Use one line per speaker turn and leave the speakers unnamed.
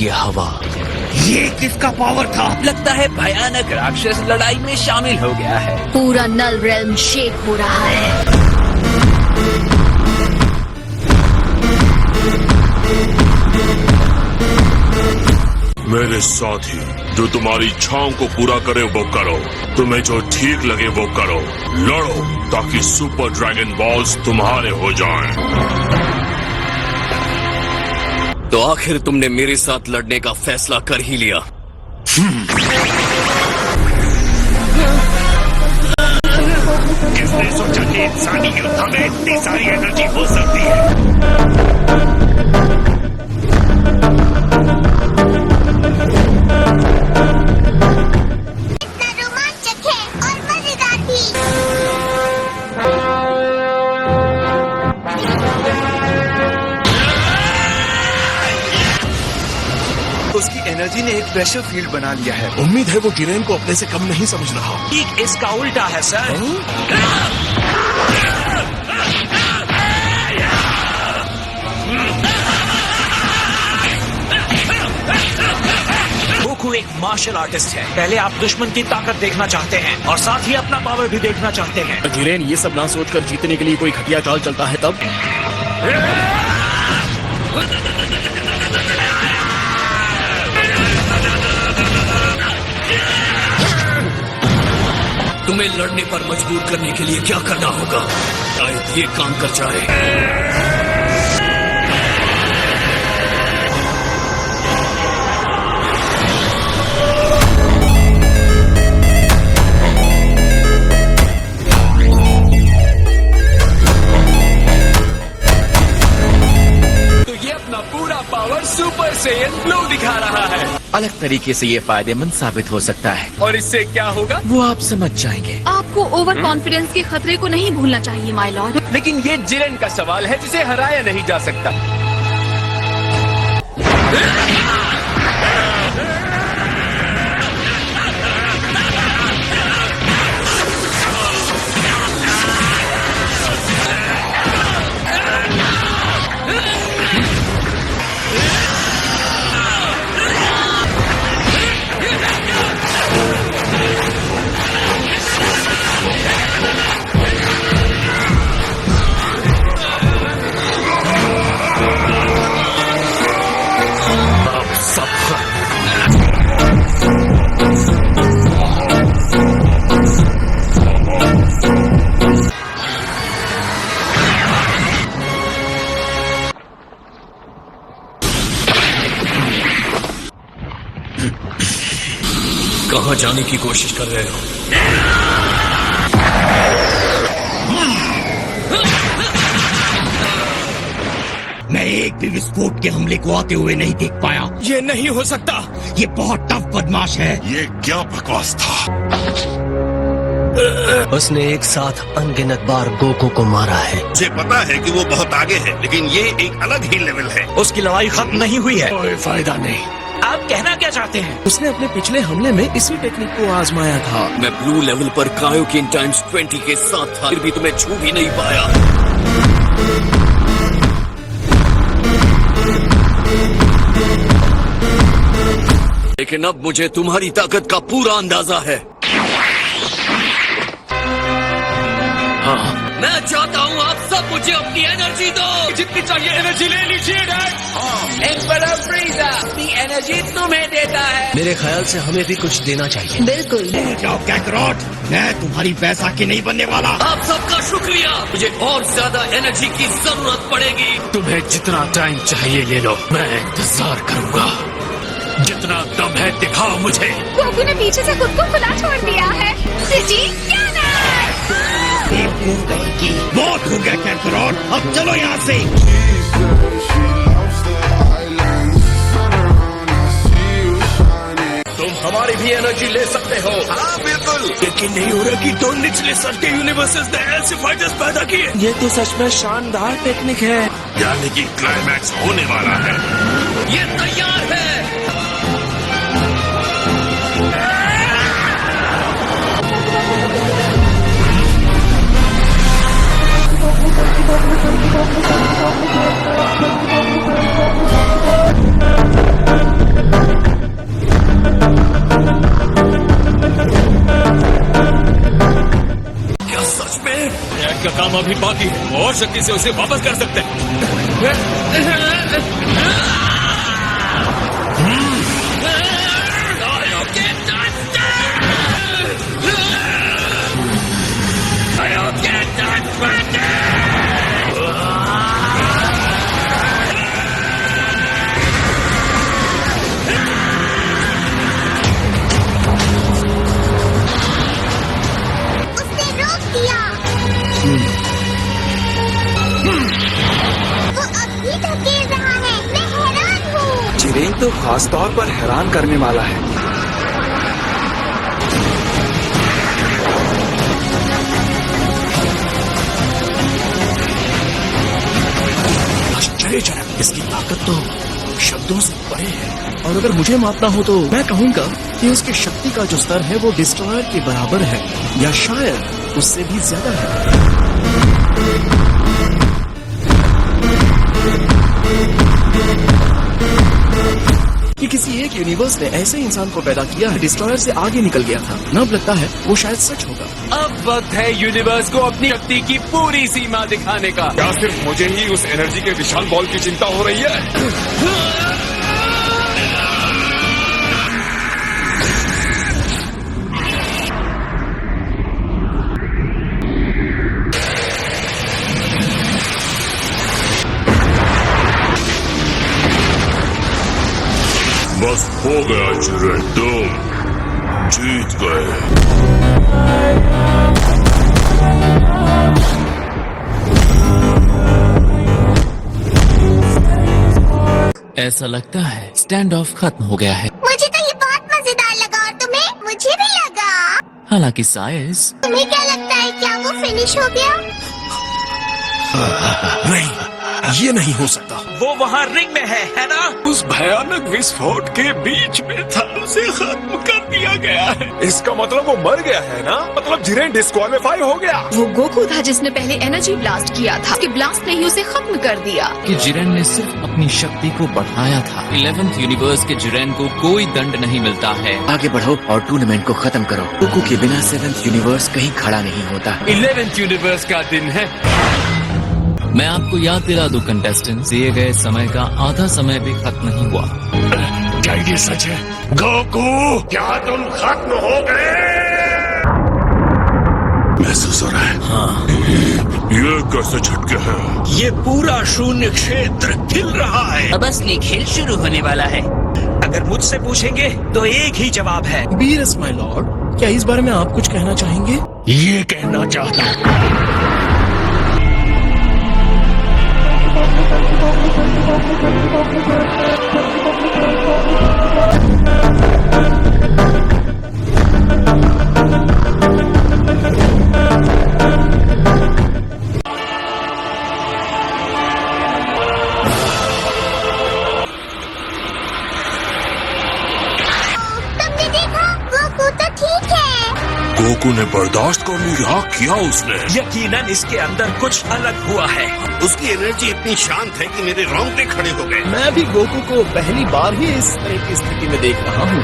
ये हवा,
ये किसका पावर था?
लगता है भयानक राक्षस लड़ाई में शामिल हो गया है।
पूरा नल रेल्म शेक हो रहा है।
मेरे साथी, जो तुम्हारी इच्छाओं को पूरा करे वो करो, तुम्हें जो ठीक लगे वो करो, लड़ो ताकि सुपर ड्रैगन बॉल्स तुम्हारे हो जाएं।
तो आखिर तुमने मेरे साथ लड़ने का फैसला कर ही लिया।
किसने सोचा कि इंसानी योद्धा में इतनी सारी एनर्जी हो सकती है?
उसकी एनर्जी ने एक प्रेशर फील्ड बना लिया है।
उम्मीद है वो जिरेन को अपने से कम नहीं समझ रहा।
ठीक इसका उल्टा है सर। गोकू एक मार्शल आर्टिस्ट है। पहले आप दुश्मन की ताकत देखना चाहते हैं और साथ ही अपना पावर भी देखना चाहते हैं।
जिरेन ये सब ना सोचकर जीतने के लिए कोई घटिया चाल चलता है तब।
तुम्हें लड़ने पर मजबूर करने के लिए क्या करना होगा? शायद ये काम कर जाए। तो ये अपना पूरा पावर सुपर सैयन ब्लू दिखा रहा है।
अलग तरीके से ये फायदेमंद साबित हो सकता है।
और इससे क्या होगा?
वो आप समझ जाएंगे।
आपको ओवर कॉन्फिडेंस के खतरे को नहीं भूलना चाहिए माय लॉर्ड।
लेकिन ये जिरेन का सवाल है जिसे हराया नहीं जा सकता। कहाँ जाने की कोशिश कर रहे हो?
मैं एक भी विस्फोट के हमले को आते हुए नहीं देख पाया।
ये नहीं हो सकता।
ये बहुत टफ बदमाश है।
ये क्या बकवास था?
उसने एक साथ अनगिनत बार गोकू को मारा है।
मुझे पता है कि वो बहुत आगे है, लेकिन ये एक अलग ही लेवल है।
उसकी लड़ाई खत्म नहीं हुई है।
कोई फायदा नहीं।
आप कहना क्या चाहते हैं?
उसने अपने पिछले हमले में इसी टेक्निक को आजमाया था।
मैं ब्लू लेवल पर कायोकिन टाइम्स 20 के साथ था, फिर भी तुम्हें छू भी नहीं पाया। लेकिन अब मुझे तुम्हारी ताकत का पूरा अंदाजा है। हाँ, मैं चाहता हूँ आप सब मुझे अपनी एनर्जी दो।
जितनी चाहिए एनर्जी ले लीजिए डैड।
एम्परर फ्रीजा अपनी एनर्जी तुम्हें देता है।
मेरे ख्याल से हमें भी कुछ देना चाहिए।
बिल्कुल।
जाओ कैकरॉट, मैं तुम्हारी बैसाखी नहीं बनने वाला।
आप सबका शुक्रिया। मुझे और ज्यादा एनर्जी की जरूरत पड़ेगी।
तुम्हें जितना टाइम चाहिए ले लो, मैं इंतजार करूंगा। जितना दम है दिखाओ मुझे।
गोकू ने पीछे से खुद को खुला छोड़ दिया है। जी क्या ना?
बहुत हो गया कैकरॉट, अब चलो यहाँ से।
तुम हमारी भी एनर्जी ले सकते हो।
हाँ बिल्कुल।
लेकिन नहीं हो रहा कि दो निचले स्तर के यूनिवर्सेस ने ऐसे फाइटर्स पैदा किए।
ये तो सच में शानदार टेक्निक है।
यानी कि क्लाइमैक्स होने वाला है।
ये तैयार है। और शक्ति से उसे वापस कर सकते हैं।
उसने रोक दिया। वो अब भी धकेल रहा है। मैं हैरान हूँ।
जिरेन तो खास तौर पर हैरान करने वाला है।
आश्चर्यजनक, इसकी ताकत तो शब्दों से परे है।
और अगर मुझे मापना हो तो मैं कहूंगा कि उसकी शक्ति का जो स्तर है वो डिस्ट्रॉयर के बराबर है, या शायद उससे भी ज्यादा है। कि किसी एक यूनिवर्स ने ऐसे इंसान को पैदा किया है डिस्ट्रॉयर से आगे निकल गया था। न लगता है वो शायद सच होगा।
अब वक्त है यूनिवर्स को अपनी शक्ति की पूरी सीमा दिखाने का।
क्या सिर्फ मुझे ही उस एनर्जी के विशाल बॉल की चिंता हो रही है?
बस हो गया चिरेन, तुम जीत गए।
ऐसा लगता है स्टैंड ऑफ खत्म हो गया है।
मुझे तो ये बहुत मजेदार लगा और तुम्हें? मुझे भी लगा।
हालांकि साइज,
तुम्हें क्या लगता है, क्या वो फिनिश हो गया?
नहीं, ये नहीं हो सकता।
वो वहाँ रिंग में है ना?
उस भयानक विस्फोट के बीच में था, उसे खत्म कर दिया गया है। इसका मतलब वो मर गया है ना? मतलब जिरेन डिस्क्वालीफाई हो गया।
वो गोकू था जिसने पहले एनर्जी ब्लास्ट किया था। उसके ब्लास्ट ने ही उसे खत्म कर दिया।
कि जिरेन ने सिर्फ अपनी शक्ति को बढ़ाया था। 11th यूनिवर्स के जिरेन को कोई दंड नहीं मिलता है।
आगे बढ़ो और टूर्नामेंट को खत्म करो। गोकू के बिना 7th यूनिवर्स कहीं खड़ा नहीं होता।
11th यूनिवर्स का दिन है। मैं आपको याद दिला दूं कंटेस्टेंट, दिए गए समय का आधा समय भी खत्म नहीं हुआ।
क्या ये सच है?
गोकू, क्या तुम खत्म हो गए?
महसूस हो रहा है।
हाँ,
ये कैसे झटके हैं?
ये पूरा शून्य क्षेत्र हिल रहा है।
अब असली खेल शुरू होने वाला है। अगर मुझसे पूछेंगे तो एक ही जवाब है।
बीरस माय लॉर्ड, क्या इस बारे में आप कुछ कहना चाहेंगे?
ये कहना चाहता हूँ,
तुमने देखा, गोकू तो ठीक है।
गोकू ने बर्दाश्त कर लिया। किया उसने।
यकीनन इसके अंदर कुछ अलग हुआ है।
उसकी एनर्जी इतनी शांत है कि मेरे रोंगटे खड़े हो गए।
मैं भी गोकू को पहली बार ही इस तरह की स्थिति में देख रहा हूँ।